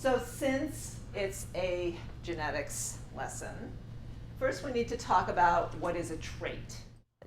So since it's a genetics lesson, first we need to talk about what is a trait.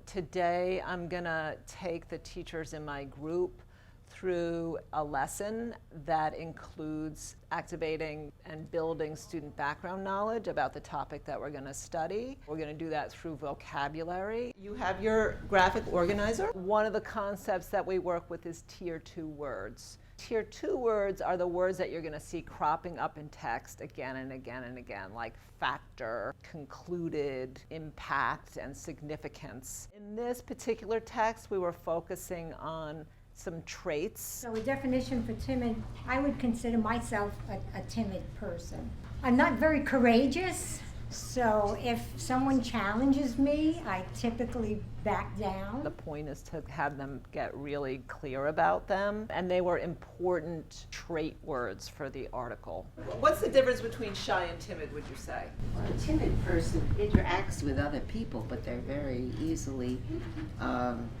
Today I'm gonna take the teachers in my group through a lesson that includes activating and building student background knowledge about the topic that we're going to study. We're going to do that through vocabulary. You have your graphic organizer. One of the concepts that we work with is tier 2 words. Tier 2 words are the words that you're going to see cropping up in text again and again and again, like factor, concluded, impact, and significance. In this particular text, we were focusing on some traits. So a definition for timid, I would consider myself a timid person. I'm not very courageous, so if someone challenges me, I typically back down. The point is to have them get really clear about them, and they were important trait words for the article. What's the difference between shy and timid, would you say? Well, a timid person interacts with other people, but they're very easily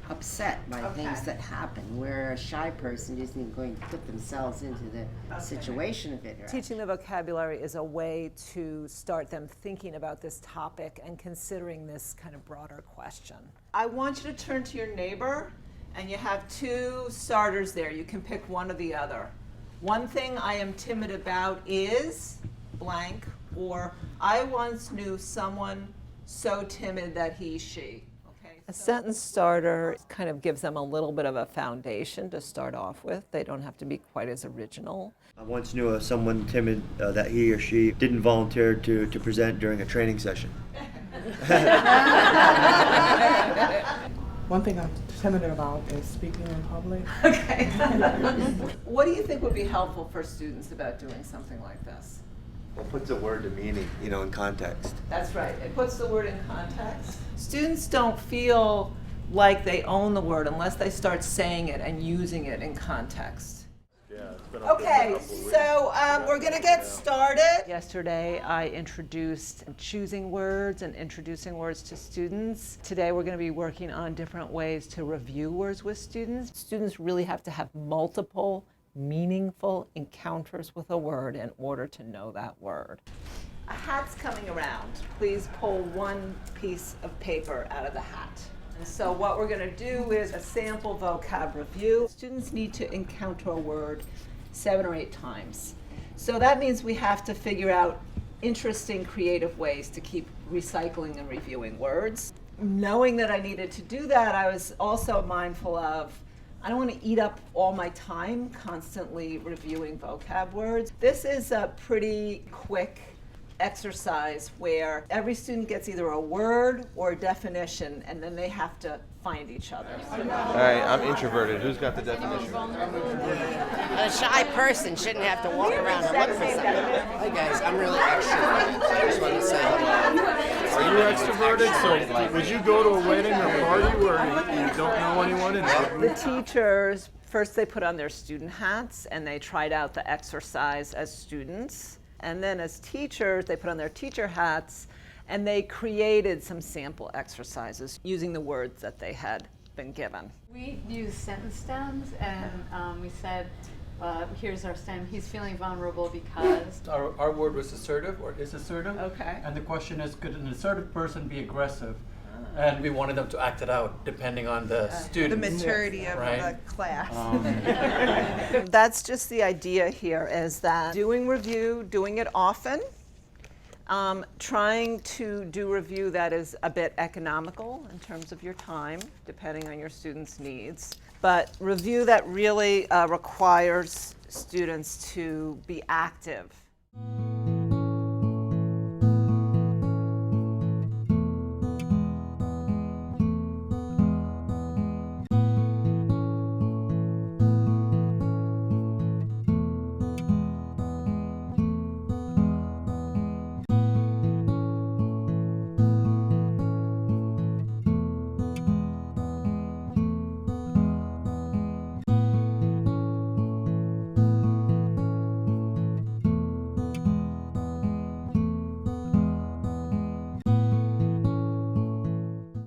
upset by things that happen, where a shy person isn't going to put themselves into the situation of interaction. Teaching the vocabulary is a way to start them thinking about this topic and considering this kind of broader question. I want you to turn to your neighbor, and you have 2 starters there. You can pick one or the other. One thing I am timid about is blank, or I once knew someone so timid that he, she. Okay. A sentence starter kind of gives them a little bit of a foundation to start off with. They don't have to be quite as original. I once knew of someone timid that he or she didn't volunteer to present during a training session. One thing I'm timid about is speaking in public. Okay. What do you think would be helpful for students about doing something like this? Well, puts a word to meaning, in context. That's right. It puts the word in context. Students don't feel like they own the word unless they start saying it and using it in context. Okay, so we're going to get started. Yesterday I introduced choosing words and introducing words to students. Today we're going to be working on different ways to review words with students. Students really have to have multiple meaningful encounters with a word in order to know that word. A hat's coming around. Please pull one piece of paper out of the hat. And so what we're going to do is a sample vocab review. Students need to encounter a word 7 or 8 times. So that means we have to figure out interesting, creative ways to keep recycling and reviewing words. Knowing that I needed to do that, I was also mindful of, I don't want to eat up all my time constantly reviewing vocab words. This is a pretty quick exercise where every student gets either a word or a definition, and then they have to find each other. All right, I'm introverted. Who's got the definition? A shy person shouldn't have to walk around and look for something. Hey guys, I'm really extroverted. I just wanted to say hello. Are you extroverted? So would you go to a wedding or party where you don't know anyone? The teachers, first they put on their student hats and they tried out the exercise as students. And then as teachers, they put on their teacher hats and they created some sample exercises using the words that they had been given. We used sentence stems, and we said, here's our stem. He's feeling vulnerable because... Our word was assertive, or is assertive. Okay. And the question is, could an assertive person be aggressive? And we wanted them to act it out depending on the student. The maturity of the class. That's just the idea here, is that doing review, doing it often, trying to do review that is a bit economical in terms of your time, depending on your students' needs, but review that really requires students to be active.